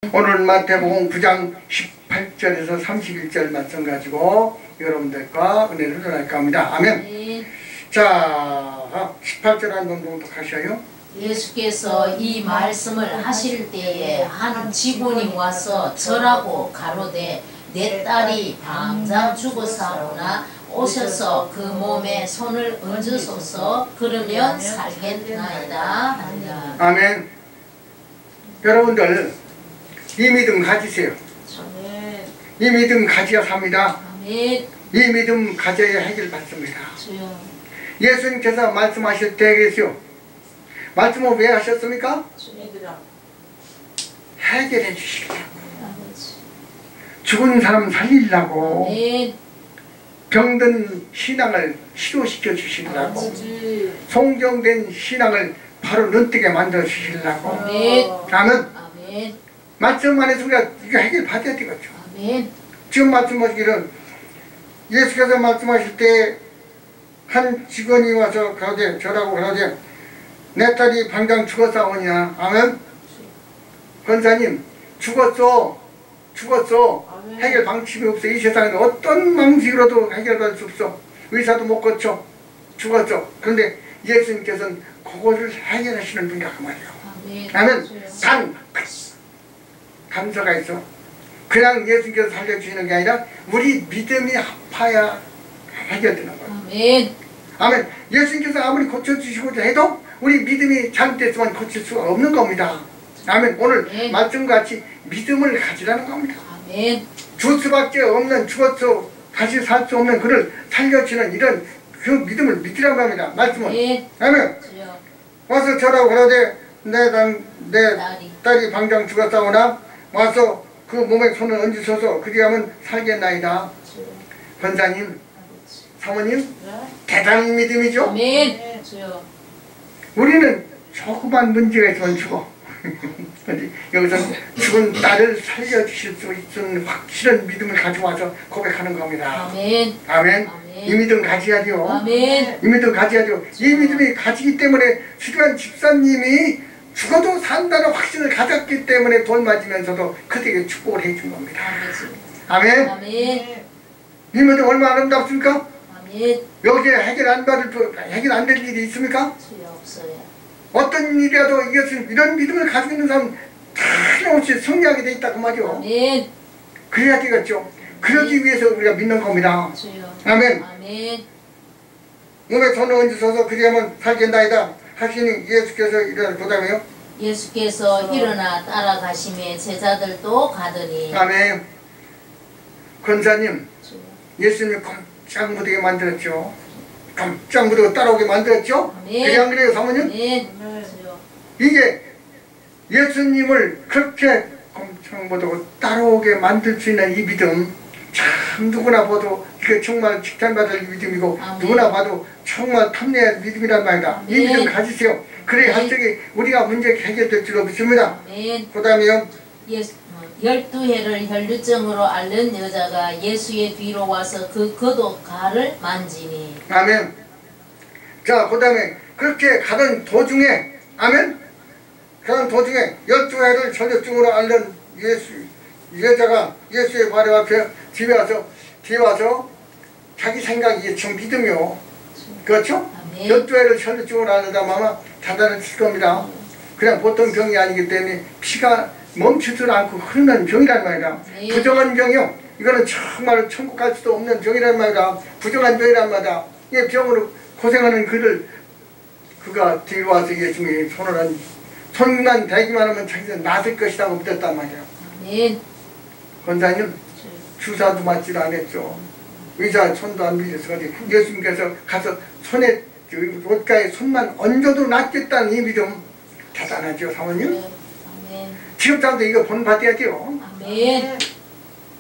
오늘 마태복음 9장 18절에서 31절 말씀 가지고 여러분들과 은혜를 나눌까 합니다. 아멘. 네. 자, 18절 한번 봉독하셔요. 예수께서 이 말씀을 하실 때에 한 직원이 와서 절하고 가로되 내 딸이 당장 죽었사오나 오셔서 그 몸에 손을 얹으소서 그러면 살겠나이다 하니라. 아멘. 여러분들 이 믿음 가지세요. 이 믿음 가져야 삽니다. 아멘. 이 믿음 가져야 해결받습니다. 주여. 예수님께서 말씀하실 때 계세요. 말씀을 왜 하셨습니까? 해결해 주시려고. 죽은 사람 살리려고. 아멘. 병든 신앙을 치료시켜 주시려고. 송정된 신앙을 바로 눈뜨게 만들어 주시려고. 아멘. 아멘. 아멘. 말씀 안에서 우리가 이거 해결받아야 되겠죠. 아멘. 지금 말씀하시기는 예수께서 말씀하실 때 한 직원이 와서 그러되 저라고 그러되 내 딸이 당장 죽었사오냐. 아멘. 권사님 죽었어. 아멘. 해결 방침이 없어. 이 세상에 어떤 방식으로도 해결받을 수 없어. 의사도 못 고쳐. 죽었어. 그런데 예수님께서는 그것을 해결하시는 분이라 그 말이에요. 아멘. 단서가 있어. 그냥 예수님께서 살려주시는 게 아니라 우리 믿음이 아파야 해결되는 거예요. 아멘. 아멘. 예수님께서 아무리 고쳐주시고자 해도 우리 믿음이 잘못됐으면 고칠 수가 없는 겁니다. 아멘. 오늘 아멘. 말씀같이 믿음을 가지라는 겁니다. 아멘. 죽을 수밖에 없는, 죽어서 다시 살 수 없는 그를 살려주는 이런 그 믿음을 믿으라고 합니다. 말씀은. 아멘. 아멘. 주여. 와서 저라고 그러되 내 딸이 당장 죽었사오나 와서 그 몸에 손을 얹으셔서 그리하면 살겠나이다. 권사님, 사모님, 대단한 믿음이죠? 아멘. 주여. 우리는 조그만 문제가 있으면 죽어. 여기서는 죽은 딸을 살려주실 수 있는 확실한 믿음을 가져와서 고백하는 겁니다. 아멘. 아멘. 아멘. 이 믿음 가져야 돼요. 아멘. 이 믿음 가져야 돼요. 이 믿음이 가지기 때문에 수려한 집사님이 죽어도 산다는 확신을 가졌기 때문에 돌 맞으면서도 그들에게 축복을 해준 겁니다. 아멘. 아멘. 이 믿음 얼마나 아름답습니까? 아멘. 여기에 해결 안 될 일이 있습니까? 주여 없어요. 어떤 일이라도 이런 믿음을 가지고 있는 사람은 틀림없이 승리하게 돼 있다 그 말이요. 아멘. 그래야 되겠죠. 그러기 위해서 우리가 믿는 겁니다. 주여. 아멘. 아멘. 몸에 손을 얹으셔서 그리하면 살겠나이다 하시니 예수께서 이런 보다며요. 예수께서 일어나 따라가심에 제자들도 가더니. 아멘. 권사님, 주여. 예수님 깜짝 못하게 만들었죠. 깜짝 못하고 따라오게 만들었죠. 아멘. 그래 안 그래요, 사모님? 아멘. 주여. 이게 예수님을 그렇게 깜짝 못하고 따라오게 만들 수 있는 이 믿음, 참 누구나 봐도 이게 정말 칭찬받을 믿음이고 아멘. 누구나 봐도 정말 탐내할 믿음이란 말이다. 이 믿음 가지세요. 그래야 한 적에 우리가 문제 해결될 줄 믿습니다. 아멘. 그 다음에요. 12해를 혈류증으로 앓는 여자가 예수의 뒤로 와서 그 겉옷가를 만지니. 아멘. 자, 그 다음에 그렇게 가는 도중에, 아멘. 가는 도중에 12해를 혈류증으로 앓는 여자가 예수의 발 앞에 뒤에 와서 자기 생각이 좀 믿음이요. 그렇죠? 아멘. 12해를 혈류증으로 앓는다 마마 단단했을 겁니다. 그냥 보통 병이 아니기 때문에 피가 멈추지 않고 흐르는 병이란 말이다. 네. 부정한 병이요. 이거는 정말 천국 갈 수도 없는 병이란 말이다. 부정한 병이란 말이다. 이 병으로 고생하는 그가 뒤로 와서 예수님이 손만 대기만 하면 자기는 낫을 것이라고 믿었단 말이야. 아멘. 권사님, 주사도 맞지도 않았죠. 의사 손도 안 빌려서 예수님께서 가서 손에 옷가에 손만 얹어도 낫겠다는 이 믿음 대단하죠, 사모님? 아멘. 지금 사람도 이거 본받아야 돼요. 아멘.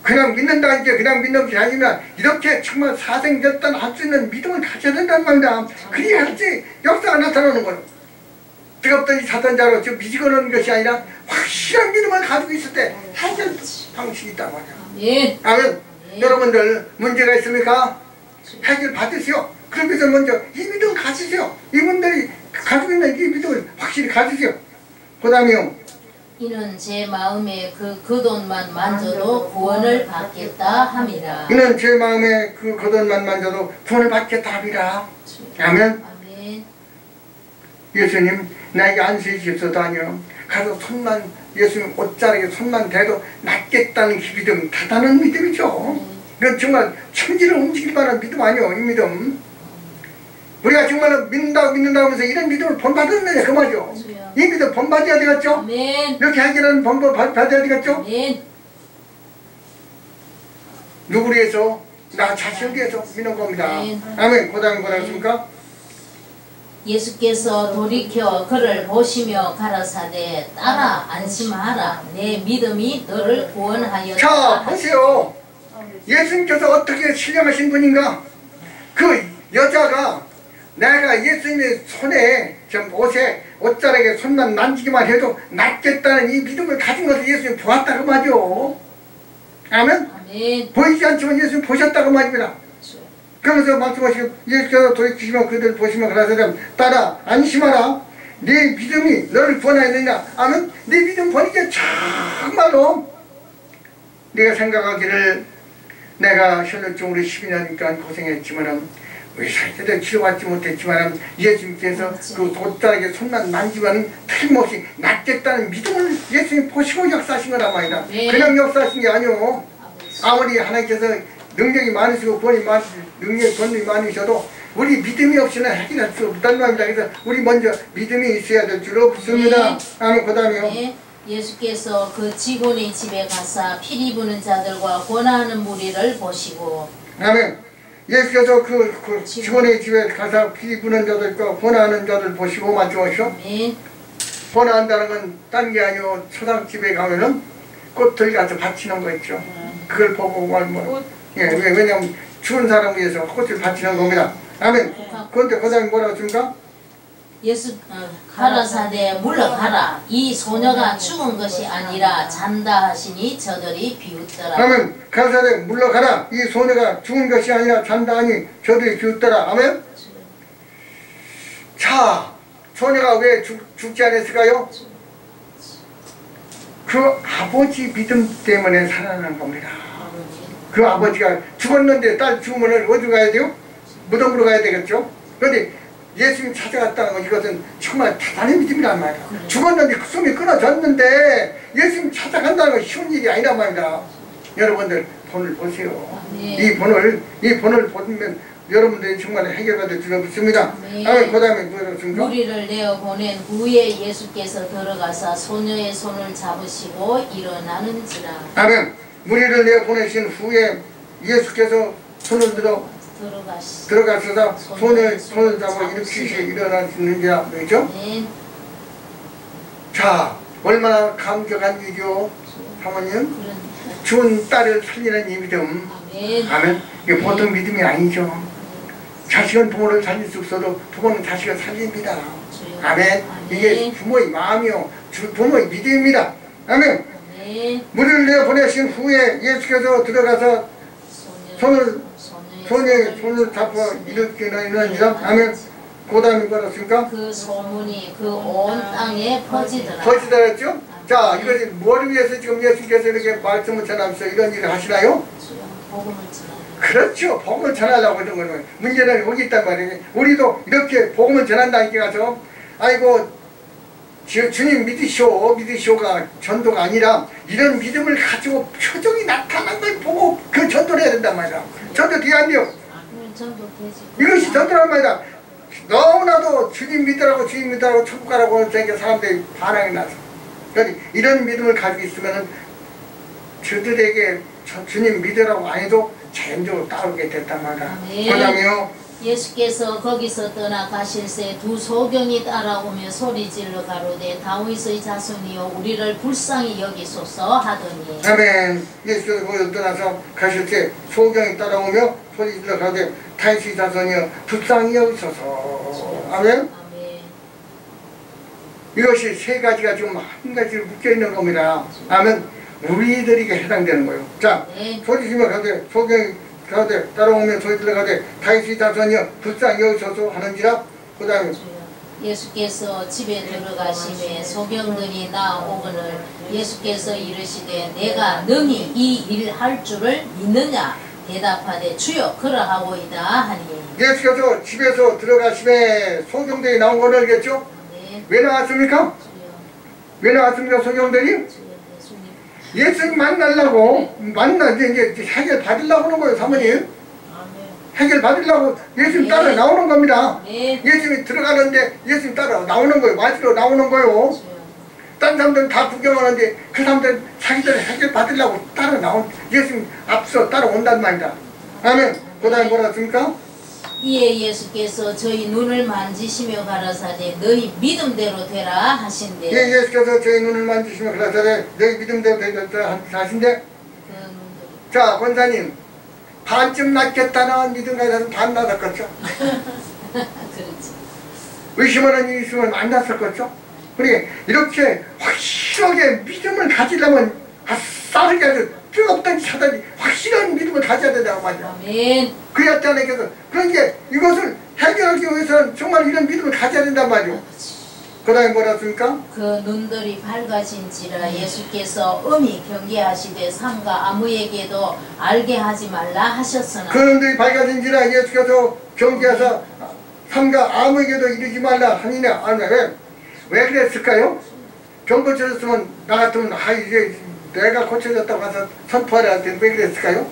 그냥 믿는다 이제 그냥 믿는 게 아니면 이렇게 정말 사생결단 할 수 있는 믿음을 가져야 된다는 겁니다. 그래야 할지 역사가 나타나는 거예요. 뜨겁더니 사단자로 지금 미지근한 것이 아니라 확실한 믿음을 가지고 있을 때 해결 방식이 있단 말이야. 아멘. 아멘. 여러분들 문제가 있습니까? 해결 받으세요. 그러면서 먼저 이 믿음 가지세요. 이분들이 가지고 있는 이 믿음을 확실히 가지세요. 그 다음에요. 이는 제 마음에 그 돈만 만져도 구원을 받겠다 함이라. 이는 제 마음에 그 겉옷만 만져도 구원을 받겠다 함이라. 아멘. 아멘. 예수님 나에게 안수해 주셨다니요. 가서 손만 예수님 옷자락에 손만 대도 낫겠다는 그 믿음 대단한 믿음이죠. 이건 정말 천지를 움직일 만한 믿음 아니요. 이 믿음. 우리가 정말 믿는다고 하면서 이런 믿음을 본받았느냐 그 말이죠. 이 믿음 본받아야 되겠죠. 아멘. 이렇게 하기는 본받아야 되겠죠. 아멘. 누구를 위해서? 나 자신을 위해서 믿는 겁니다. 아멘. 아멘. 그 다음에 뭐라고 했습니까? 예수께서 돌이켜 그를 보시며 가라사대 따라 안심하라. 내 믿음이 너를 구원하였다. 자 보세요. 예수님께서 어떻게 신령하신 분인가? 그 여자가 내가 예수님의 손에 옷에 옷자락에 손만 만지기만 해도 낫겠다는 이 믿음을 가진 것을 예수님 보았다고 말이요. 아멘. 아멘. 보이지 않지만 예수님 보셨다고 말입니다. 그러면서 말씀하시고 예수께서 돌이키시면 그들 보시면 그러세요. 따라 안심하라. 네 믿음이 너를 구원하였느냐. 아멘. 네 믿음 보니까 정말로 네가 생각하기를 내가 혈루증으로 12년간 고생했지만은 의사한테도 치료받지 못했지만 예수님께서 그 옷자락에 손만 만지면 틀림없이 낫겠다는 믿음을 예수님 보시고 역사하신 거란 말이다. 네. 그냥 역사하신 게 아니오. 아무리 하나님께서 능력이 많으시고 권능이 많으셔도 우리 믿음이 없이는 해결할 수 없다는 말입니다. 그래서 우리 먼저 믿음이 있어야 될 줄로 믿습니다. 아멘. 그 다음에요. 네. 예수께서 그 직원의 집에 가사 피리 부는 자들과 권하는 무리를 보시고 아멘. 예수께서 그 직원의 집에 가서 피 부는 자들과 권하는 자들 보시고 말씀하시오. 아멘. 권한다는 건 딴 게 아니오. 초상집에 가면은 꽃들 가서 바치는 거 있죠. 그걸 보고 왜냐면 죽은 사람을 위해서 꽃을 바치는 겁니다. 아멘. 그런데 그 다음에 뭐라고 했습니까? 가라사대 물러가라. 이 소녀가 죽은 것이 아니라 잔다 하시니 저들이 비웃더라. 아멘. 가라사대 물러가라. 이 소녀가 죽은 것이 아니라 잔다 하니 저들이 비웃더라. 아멘. 자, 소녀가 왜 죽지 않았을까요? 그 아버지 믿음 때문에 살아나는 겁니다. 그 아버지가 죽었는데 딸 죽으면 어디 가야 돼요? 무덤으로 가야 되겠죠? 그런데 예수님 찾아갔다는 건 이것은 정말 대단한 믿음이란 말이야. 죽었는데 그 숨이 끊어졌는데 예수님 찾아간다는 건 쉬운 일이 아니란 말이다. 여러분들 본을 보세요. 이 본을 보면 여러분들이 정말 해결가 될 줄로 믿습니다. 그 다음에 뭐였습니까? 무리를 내어 보낸 후에 예수께서 들어가사 소녀의 손을 잡으시고 일어나는지라. 아멘. 무리를 내어 보내신 후에 예수께서 손을 들어가셔서 손을 잡아 일으키시 일어나시는지라. 그렇죠? 자, 얼마나 감격한 일이요. 사모님. 죽은 딸을 살리는 이 믿음. 아멘. 이게 보통 믿음이 아니죠. 자식은 부모를 살릴 수 없어도 부모는 자식을 살립니다. 아멘. 이게 부모의 마음이요. 부모의 믿음입니다. 아멘. 무리를 내어 보내신 후에 예수께서 들어가서 소녀의 손을 잡아 일으키느니라. 아멘. 그 다음에 뭐였습니까? 그 소문이 그 온 땅에 퍼지더라. 퍼지더랬죠? 자, 이것이 뭘 위해서 지금 예수께서 이렇게 말씀을 전하면서 이런 일을 하시나요? 복음을 전하는. 그렇죠. 복음을 전하려고 하는 거는 문제는 여기 있단 말이에요. 우리도 이렇게 복음을 전한다니까 가서 아이고 주님 믿으시오가 전도가 아니라 이런 믿음을 가지고 표정이 나타난 걸 보고 그 전도를 해야 된단 말이야. 전도 돼야 안 돼요? 이것이 전도란 말이다. 너무나도 주님 믿으라고 천국 가라고 사람들이 반항이 나서 그러니 이런 믿음을 가지고 있으면 저들에게 주님 믿으라고 안 해도 자연적으로 따르게 됐단 말이야. 그 다음에요. 예수께서 거기서 떠나 가실새 두 소경이 따라오며 소리질러 가로되 다윗의 자손이여 우리를 불쌍히 여기소서 하더니. 아멘. 예수께서 거기서 떠나서 가실새 소경이 따라오며 소리질러 가로되 다윗의 자손이여 불쌍히 여기소서. 아멘. 이것이 세 가지가 지금 한 가지로 묶여있는 겁니다. 아멘. 우리들에게 해당되는 거예요. 자, 소리지며 가되 소경이 가되 따라오면 소리 들어가되 다윗의 자손이여 불쌍히 여기소서 하는지라. 그 다음에 예수께서 집에 들어가심에 소경들이 나오거늘 예수께서 이르시되 내가 능히 이 일 할 줄을 믿느냐 대답하되 주여 그러하오이다 하니. 예수께서 집에서 들어가심에 소경들이 나온 걸 알겠죠? 네. 왜 나왔습니까? 왜 나왔습니까 소경들이? 예수님 만나려고 이제 해결 받으려고 하는 거예요 사모님. 해결 받으려고 예수님 따라 나오는 겁니다. 예수님이 들어가는데 예수님 따라 나오는 거예요. 맞으러 나오는 거예요. 딴 사람들은 다 구경하는데 그 사람들은 자기들 해결 받으려고 따라 예수님 앞서 따라온단 말이다. 아멘. 그 다음에 뭐라 했습니까? 이에 예수께서 저희 눈을 만지시며 가라사대 너희 믿음대로 되라 하신대. 예, 예수께서 저희 눈을 만지시며 가라사대 너희 믿음대로 되라 하신대. 자 권사님 반쯤 낫겠다는 믿음 가지고는 반 낫았겠죠. 그렇지. 의심하는 일이 있으면 안 낫았겠죠. 그러니까 이렇게 확실하게 믿음을 가지려면 아싸르게 아주 뜨겁던 사단이 확실한 믿음을 가져야 된다고 말이야. 아멘. 그랬잖아요. 그래서 그러니까 이것을 해결하기 위해서는 정말 이런 믿음을 가져야 된단 말이에요. 그 다음에 뭐라 했습니까? 그 눈들이 밝아진지라 예수께서 엄히 경계하시되 삼가 아무에게도 알게 하지 말라 하셨으나. 그 눈들이 밝아진지라 예수께서 경계하사 삼가 아무에게도 이르지 말라 하니냐. 아니 왜 그랬을까요? 병 고쳐졌으면 나 같으면 이제 내가 고쳐졌다고 가서 선포하려 할 때는 왜 그랬을까요?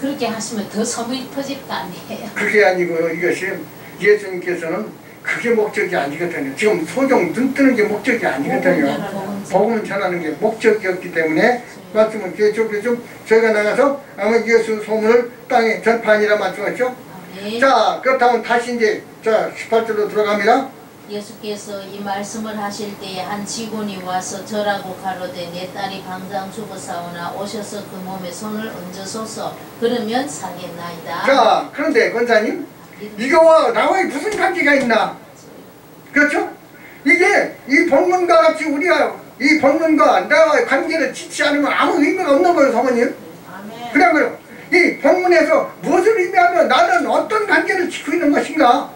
그렇게 하시면 더 소문이 퍼질 거 아니에요. 그게 아니고요. 이것이 예수님께서는 그게 목적이 아니거든요. 지금 소경 눈 뜨는 게 목적이 아니거든요. 복음 전하는 게 목적이었기 때문에 말씀은 좀 저희가 나가서 아마 예수 소문을 땅에 전파하니라 말씀하셨죠. 자 그렇다면 다시 이제 자 18절로 들어갑니다. 예수께서 이 말씀을 하실 때에 한 직원이 와서 저라고 가로되 내 딸이 당장 죽었사오나 오셔서 그 몸에 손을 얹어소서 그러면 살겠나이다. 자 그런데 권사님 이거와 나와의 무슨 관계가 있나? 그렇죠? 이게 이 본문과 같이 우리가 이 본문과 나와의 관계를 짓지 않으면 아무 의미가 없는 거예요 사모님. 그냥 이 본문에서 무엇을 의미하면 나는 어떤 관계를 짓고 있는 것인가?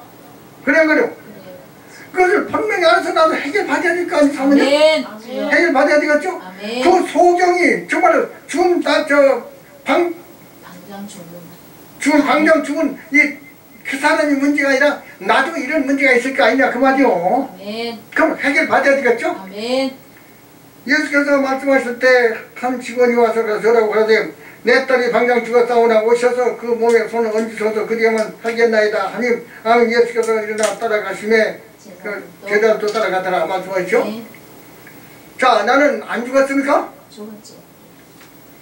그래요. 그것을 분명히 알아서 나도 해결받아야 될 거 아니에요 사모님? 해결받아야 되겠죠? 아멘. 그 소경이 정말로 죽은 방장 죽은 그 사람이 문제가 아니라 나도 이런 문제가 있을 거 아니냐 그 말이요. 그럼 해결받아야 되겠죠? 아멘. 예수께서 말씀하실 때 한 직원이 와서 저라고 하되 내 딸이 방장 죽었사오나 오셔서 그 몸에 손을 얹으셔서 그리하면 살겠나이다 하니 아멘. 예수께서 일어나 따라가시매 제자도 따라가더라 말씀하시죠. 자 나는 안 죽었습니까? 죽었죠.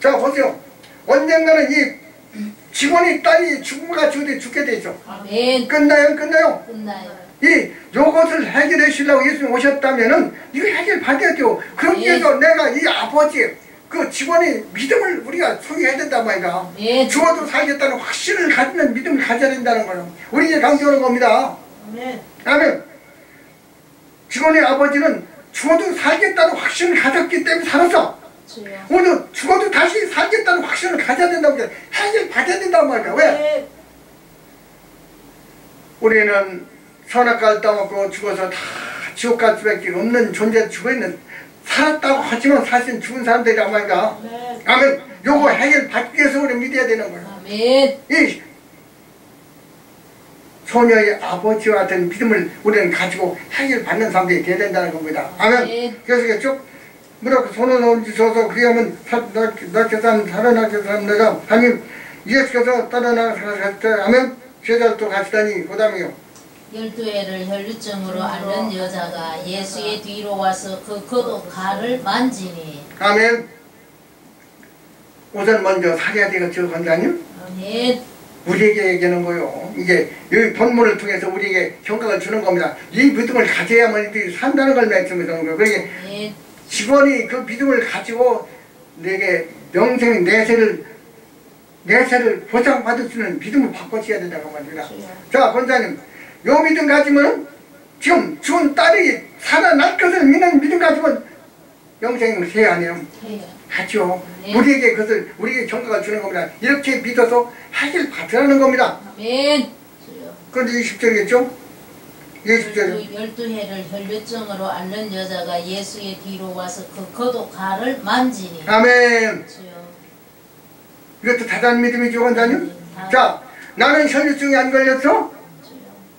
자 보세요. 언젠가는 이 직원이 딸이 죽음같이 어디 죽게 되죠. 아멘. 끝나요? 끝나요. 요것을 해결해 주려고 예수님 오셨다면은 이거 해결 받아야 돼요. 그러기 위해서 내가 이 아버지 그 직원의 믿음을 우리가 소유해야 된단 말이야. 죽어도 살겠다는 확신을 가지는 믿음을 가져야 된다는 거예요. 우리에게 강조하는 겁니다. 아멘. 직원의 아버지는 죽어도 살겠다는 확신을 가졌기 때문에 살았어. 오늘 죽어도 다시 살겠다는 확신을 가져야 된다고 해결 받아야 된다고 말이야. 왜? 우리는 선악과를 따먹고 죽어서 다 지옥 갈 수밖에 없는 존재 죽어있는 살았다고 하지만 사실 죽은 사람들이란 말이야. 아멘. 요거 해결 받기 위해서 우리 믿어야 되는 거야. 아멘. 이 소녀의 아버지와 같은 믿음을 우리는 가지고 해결 받는 사람들이 되어야 된다는 겁니다. 아멘. 그래서 쭉 뭐라고 손을 얹으셔서 그리하면 낫게 사람 살아나게 사람 내가 하님 예수께서 따라나가셨다 하면 제자도 가시다니 그 다음에요. 12해를 혈루증으로 앓는 여자가 예수의 뒤로 와서 그 겉옷 가를 만지니. 아멘. 우선 먼저 살아야 되겠죠 권사님? 아멘. 우리에게 얘기하는 거요. 이게 이 본문을 통해서 우리에게 경각을 주는 겁니다. 이 믿음을 가져야만 산다는 걸 말씀하는 거예요. 그러니까 직원이 그 믿음을 가지고 내게 영생 내세를 보장받을 수 있는 믿음을 바꿔줘야 된다고 말입니다. 자 권사님 요 믿음 가지면 지금 죽은 딸이 살아날 것을 믿는 믿음 가지면 영생을 해야 하네요. 하죠. 우리에게 그것을 우리에게 경각을 주는 겁니다. 이렇게 믿어서 해결 받으라는 겁니다. 아멘. 그런데 20절이겠죠? 20절. 12해를 혈류증으로 앓는 여자가 예수의 뒤로 와서 그 겉옷갈을 만지니. 아멘. 주여. 이것도 다단 믿음이죠, 원장님? 자, 나는 혈류증이 안 걸렸어? 주여.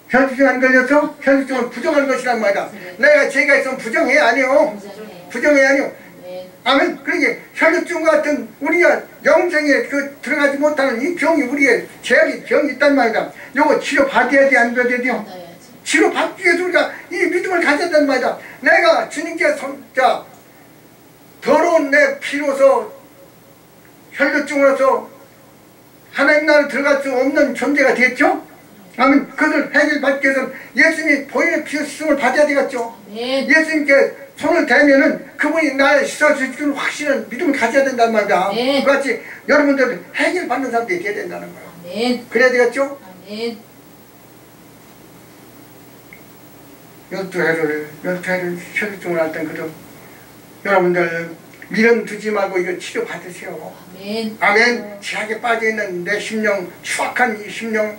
혈류증 안 걸렸어? 혈류증은 부정한 것이란 말이야. 내가 죄가 있으면 부정해, 아니요. 부정해, 아니요. 네. 아멘. 그러니까 혈류증 같은 우리가 영생에 그 들어가지 못하는 이 병이 우리의 죄악이 병이 있단 말이다. 요거 치료 받아야 돼, 안 받아야 돼요? 받아야지. 치료 받기 위해서 우리가 이 믿음을 가져야 된단 말이다. 내가 주님께 자 더러운 내 피로서 혈류증으로서 하나님 나라에 들어갈 수 없는 존재가 됐죠? 아멘. 그것을 해결받기 위해서는 예수님이 본인의 피로 씻음을 받아야 되겠죠? 네. 예수님께 손을 대면은 그분이 나를 씻어줄 줄 확신은 믿음을 가져야 된단 말이다. 네. 그같이 여러분들은 해결받는 사람들이 돼야 된다는 거야. 아멘. 그래야 되겠죠? 아멘. 12해를 혈류증을 앓던 그런 여러분들 미련 두지 말고 이거 치료 받으세요. 아멘. 아멘. 제약에 빠져있는 내 심령, 추악한 이 심령,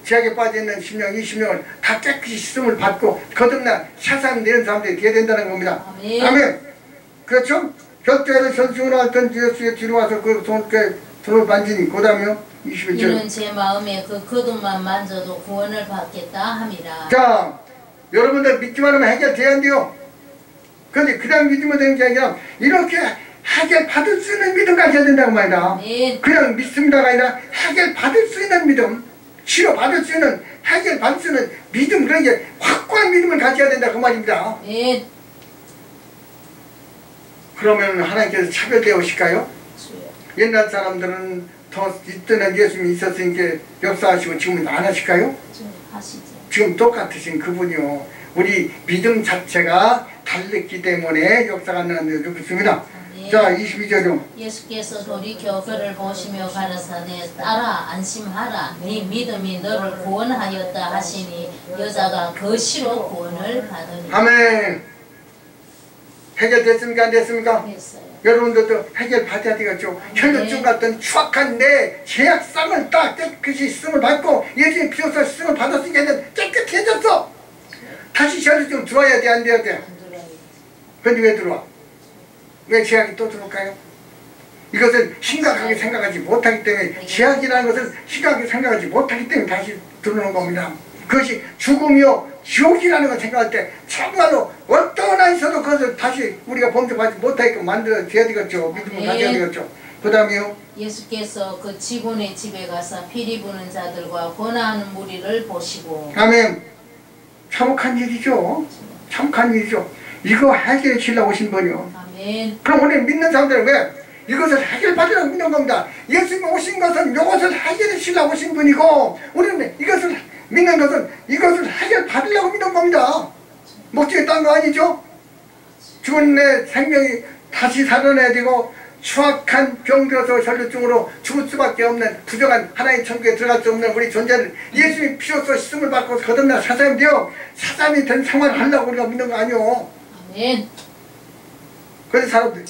제약에 빠져있는 심령, 이 심령을 다 깨끗이 씻음을 받고 거듭나 샤산 내는 사람들이 되어야 된다는 겁니다. 아멘. 아멘. 그렇죠? 12해를 혈류증을 앓던 예수의 뒤로 와서 그 손을 만지니 그 다음에요. 21절. 이는 제 마음에 그 겉옷만 만져도 구원을 받겠다 함이라. 자, 여러분들 믿기만 하면 해결돼야 한대요. 그런데 그냥 믿으면 되는 게 아니라 이렇게 해결받을 수 있는 믿음 가져야 된다고 말이다. 네. 그냥 믿습니다가 아니라 해결받을 수 있는 믿음, 치료받을 수 있는, 해결받을 수 있는 믿음, 그런 게 확고한 믿음을 가져야 된다 그 말입니다. 네. 그러면 하나님께서 차별되어 오실까요? 주여. 옛날 사람들은 더 이때는 예수님이 있었으니까 역사하시고 지금은 안 하실까요? 주여 하시죠. 지금 똑같으신 그분이요. 우리 믿음 자체가 달렸기 때문에 역사가 나는 데 그렇습니다. 네. 자, 22절요. 예수께서 돌이켜 그를 보시며 가라사대 따라 안심하라 네 믿음이 너를 구원하였다 하시니 여자가 거시로 구원을 받으니. 아멘. 해결됐습니까? 안 됐습니까? 됐어요. 여러분들도 해결받아야 되겠죠. 혈류증 같은 추악한 내 죄악상을 딱 깨끗이 씻음을 받고 예수님 피로서 씻음을 받았으니까 이제 깨끗해졌어. 다시 혈류증 들어와야 돼, 안 돼야 돼? 안 들어요. 근데 왜 들어와? 왜 죄악이 또 들어올까요? 이것을 심각하게 생각하지 못하기 때문에, 죄악이라는 것을 심각하게 생각하지 못하기 때문에 다시 들어오는 겁니다. 그것이 죽음이요 지옥이라는 걸 생각할 때 정말로 어떤 한 있어도 그것을 다시 우리가 범접하지 못하게끔 만들어줘야 되겠죠. 믿음을 가져야 되겠죠. 그 다음에요. 예수께서 그 직원의 집에 가서 피리 부는 자들과 권하는 무리를 보시고. 아멘. 참혹한 일이죠. 참혹한 일이죠. 이거 해결해 주려고 오신 분이요. 아멘. 그럼 우리 믿는 사람들은 왜? 이것을 해결받으려고 믿는 겁니다. 예수님 오신 것은 이것을 해결해 주려고 오신 분이고, 우리는 이것을 믿는 것은 이것을 해결받으려고 믿는 겁니다. 목적이 딴 거 아니죠? 죽은 내 생명이 다시 살아나야 되고, 추악한 병들어서 혈류증으로 죽을 수밖에 없는 부정한 하나님 천국에 들어갈 수 없는 우리 존재를 예수님 피로써 씻음을 받고 거듭나 사람이 되어 사람이 된 생활을 하려고 우리가 믿는 거 아니오. 아멘. 그래서 사람들이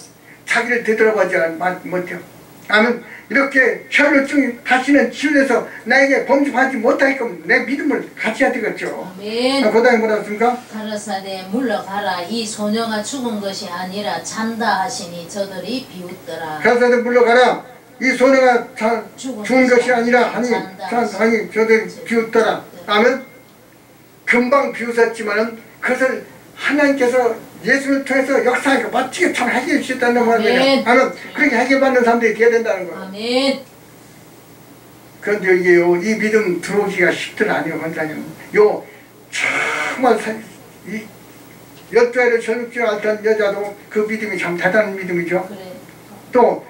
자기를 되돌아보지 못해요. 아멘. 이렇게 혈류증이 다시는 치유돼서 나에게 범접하지 못하게끔 내 믿음을 가져야 되겠죠. 아멘. 그 다음에 뭐라 했습니까? 가라사대 물러가라 이 소녀가 죽은 것이 아니라 잔다 하시니 저들이 비웃더라. 가라사대 물러가라. 이 소녀가 죽은 것이 아니라 아니 저들 비웃더라. 아멘. 금방 비웃었지만은 그것을 하나님께서 예수를 통해서 역사하니까 멋지게 참 해결해 주셨다는 말이에요. 아멘. 그렇게 해결받는 사람들이 되어야 된다는 거예요. 아멘. 그런데 이게요, 이 믿음 들어오기가 쉽든 아니에요, 원장님. 정말, 12해를 혈류증 앓던 여자도 그 믿음이 참 대단한 믿음이죠. 그래. 또,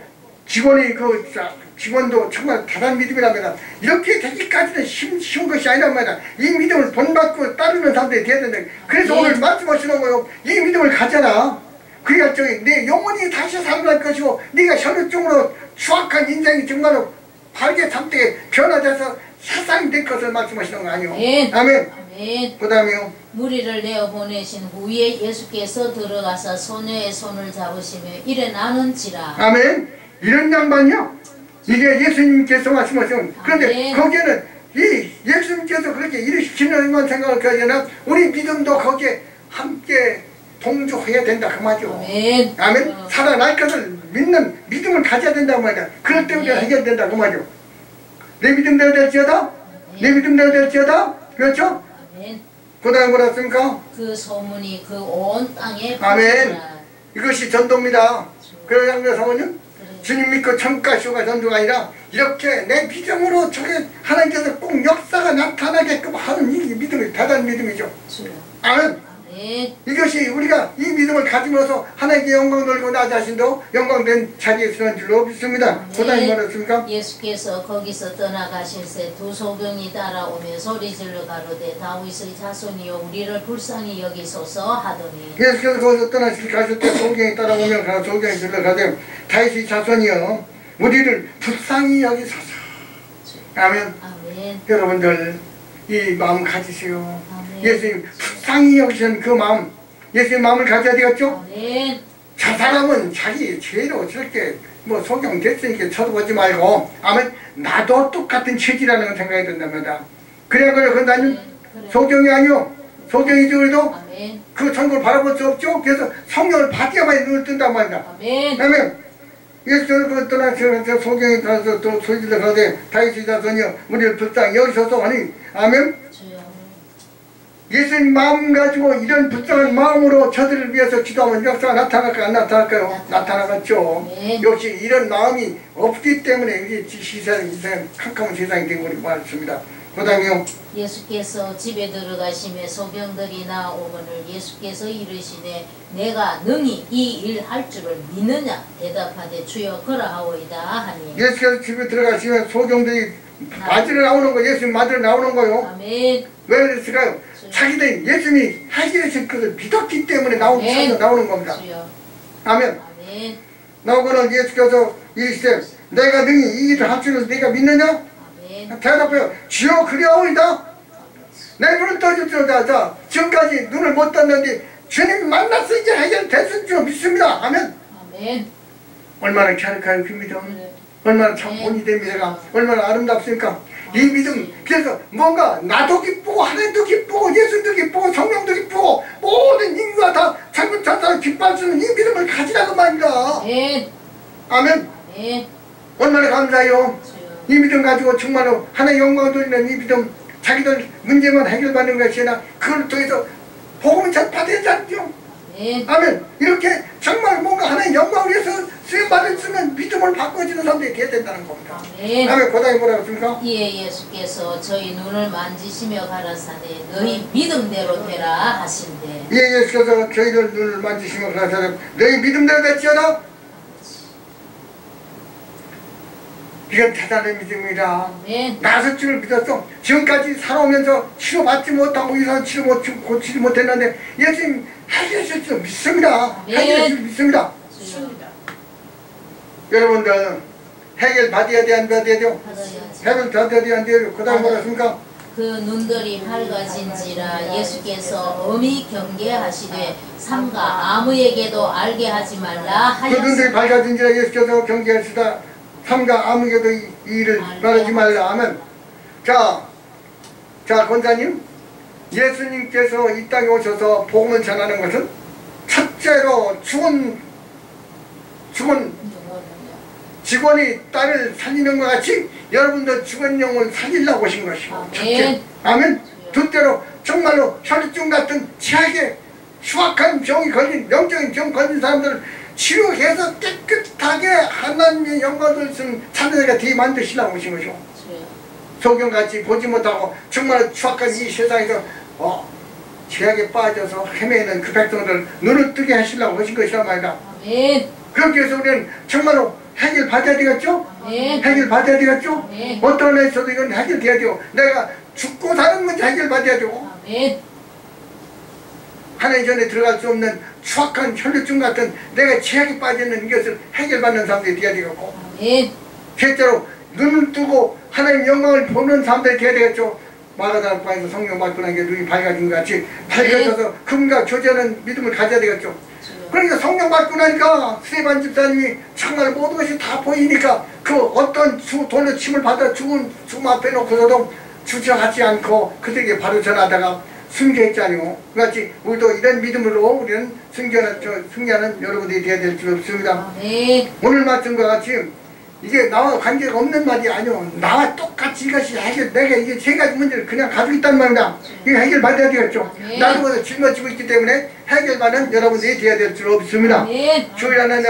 직원도 정말 대단한 믿음이랍니다. 이렇게 되기까지는 쉬운 것이 아니란 말이야. 이 믿음을 본받고 따르는 사람들이 돼야 된다. 그래서 오늘 말씀하시는 거예요. 이 믿음을 가져라. 그래야 내 영혼이 다시 살아날 것이고, 네가 혈류증으로 추악한 인생이 정말로 바르게 참되게 변화돼서 세상이 될 것을 말씀하시는 거 아니에요. 아멘. 아멘. 아멘. 그 다음에요. 무리를 내어 보내신 후에 예수께서 들어가서 소녀의 손을 잡으시며 일어나는지라. 아멘. 이런 양반이요. 이게 예수님께서 말씀하신. 그런데 아멘. 거기에는 이 예수님께서 그렇게 일으키시는 것만 생각할 거잖아. 우리 믿음도 거기에 함께 동조해야 된다 그 말이죠. 아멘. 아멘. 살아날 것을 믿는 믿음을 가져야 된다고 말이야. 그럴 때 우리가 해결된다 그 말이죠. 내 믿음대로 될지어다. 내 믿음대로 될지어다. 그렇죠? 아멘. 그 다음 뭐라 했습니까? 그 소문이 그 온 땅에 아멘. 퍼지리라. 이것이 전도입니다. 그래서 양대 사모님 그래. 주님 믿고 천가시오가 전도가 아니라 이렇게 내 믿음으로 저게 하나님께서 꼭 역사가 나타나게끔 하는 이 믿음이 대단한 믿음이죠. 주여. 아멘. 아멘. 이것이 우리가 이 믿음을 가지면서 하나님께 영광 돌리고 나 자신도 영광된 자리에 서는 줄로 믿습니다. 그 다음에 뭐랬습니까? 예수께서 거기서 떠나가실새 두 소경이 따라오며 소리질러 가로되 다윗의 자손이여 우리를 불쌍히 여기소서 하더니 예수께서 거기서 가실 때 소경이 따라오면 소경이 들러가되 다윗의 자손이여 우리를 불쌍히 여기소서. 아멘. 아멘. 여러분들 이 마음 가지세요. 아멘. 예수님 불쌍히 여기시는 그 마음, 예수님 마음을 가져야 되겠죠? 아멘. 저 사람은 자기 죄로 저렇게 뭐 소경됐으니까 쳐다보지 말고 아멘. 나도 똑같은 체질이라는 걸 생각해야 된답니다. 그래야 그런다니 소경이 아니요. 소경이죠. 그래도 아멘. 그 천국을 바라볼 수 없죠. 그래서 성령을 받아야만 눈을 뜬단 말이다. 아멘. 아멘. 예수께서 그 떠나서 소경이 가서 또 소리를 가되 다윗의 자손이여 우리를 불쌍히 여기소서 하니 아멘. 주여. 예수님 마음 가지고 이런 불쌍한 마음으로 저들을 위해서 기도하면 역사가 나타날까요? 안 나타날까요? 나타나겠죠. 네. 역시 이런 마음이 없기 때문에 이게 세상 캄캄한 세상이 되고 우리 말씀입니다. 그 다음에요. 예수께서 집에 들어가시며 소경들이 나오거늘 예수께서 이르시되 내가 능히 이 일 할 줄을 믿느냐 대답하되 주여 그러하오이다 하니 예수께서 집에 들어가시면 소경들이 맞으러 나오는 거예요. 예수님 맞으러 나오는 거예요. 아멘. 왜 그랬을까요? 자기들이 예수님이 해결하실 것을 믿었기 때문에 나오는 겁니다. 주여. 아멘. 아멘. 나오고는 예수께서 이르시되 내가 능히 이 일을 할 줄을 네가 믿느냐? 아멘. 대답해요. 주여 그리하오이다. 내 눈을 떠주시오다. 자, 지금까지 눈을 못 떴는데 주님 만나서 이제 해결됐을 줄 믿습니다. 아멘. 아멘. 얼마나 갸륵하여 그 믿음. 그래. 얼마나 참 본이 됩니다. 얼마나 아름답습니까? 이 믿음. 그래서 뭔가 나도 기쁘고 하나님도 기쁘고 예수도 기쁘고 성령도 기쁘고 모든 인구가 다 장군 자타를 기뻐할 수 있는 이 믿음을 가지라고 말입니다. 아멘. 아멘. 아멘. 얼마나 감사해요. 주여. 이 믿음 가지고 정말로 하나의 영광을 돌리는 이 믿음, 자기들 문제만 해결받는 것이 아니라 그걸 통해서 복음을 전파되지 않죠. 아멘. 아멘. 이렇게 정말 뭔가 하나의 영광을 위해서 쓰임받을 수 있는 믿음을 바꿔주는 사람들이 되어야 된다는 겁니다. 아멘. 아멘. 그 다음에 뭐라고 했습니까? 이에 예수께서 저희 눈을 만지시며 가라사대 너희 믿음대로 되라 하신대. 예, 예수께서 저희들 눈을 만지시며 그러셔서 너희 믿음대로 됐지어다. 이건 대단한 믿음이라. 아멘. 나설 줄을 믿었어. 지금까지 살아오면서 치료받지 못하고 의사 치료 고치지 못했는데 예수님 해결하실 줄 믿습니다. 아멘. 해결하실 줄 믿습니다. 주여. 여러분들 해결 받아야 돼 안 받아야 돼요? 받아야지. 해결 받아야 돼 안 돼요? 그 다음 뭐라 했습니까? 그 눈들이 밝아진지라 예수께서 엄히 경계하시되 삼가 아무에게도 알게 하지 말라 그 눈들이 하였으니 밝아진지라 예수께서 경계하시다 삼가 아무에게도 이 일을 말하지 말라 하면 자 권사님 예수님께서 이 땅에 오셔서 복음을 전하는 것은 첫째로 죽은 직원이 딸을 살리는 것 같이 여러분도 죽은 영을 살리려고 오신 것이고 첫째. 아멘. 둘째로 정말로 혈증 같은 최악의 수악한 병이 걸린 영적인 병 걸린 사람들을 치료해서 깨끗하게 하나님의 영광을 쓰는 자녀가 되게 만드시려고 오신 것이고 소경같이 보지 못하고 정말 추악한 이 세상에서 죄악에 빠져서 헤매는 그 백성들 눈을 뜨게 하시려고 오신 것이란 말이다. 아멘. 그렇게 해서 우리는 정말로 해결 받아야 되겠죠? 아멘. 해결 받아야 되겠죠? 아멘. 어떤 애에서도 이건 해결돼야 돼요. 내가 죽고 사는 문제 해결 받아야 되고 아멘. 하나님 전에 들어갈 수 없는 추악한 혈류증 같은 내가 죄악에 빠지는 이것을 해결받는 사람들이 되어야 되겠고 아멘. 실제로 눈을 뜨고 하나님 영광을 보는 사람들이 되어야 되겠죠. 마가다락방에서 성령 받고 난 게 눈이 밝아진 것 같이 밝아져서 금과 교제하는 믿음을 가져야 되겠죠. 그러니까 성령 받고 나니까 스테반 집사님이 정말 모든 것이 다 보이니까 그 어떤 돌로 침을 받아 죽음 앞에 놓고서도 주저하지 않고 그들에게 바로 전하다가 승리했잖아요. 그같이 우리도 이런 믿음으로 우리는 승리하는 여러분들이 되어야 될 줄 없습니다. 네. 오늘 말씀과 같이 이게 나와 관계가 없는 말이 아니오. 나와 똑같이 이것이 해결, 내가 이게 세 가지 문제를 그냥 가지고 있단 말입니다. 이게 해결받아야 되겠죠. 네. 나도 짊어지고 있기 때문에 해결받는 여러분들이 되어야 될 줄 없습니다. 네. 주일 하나님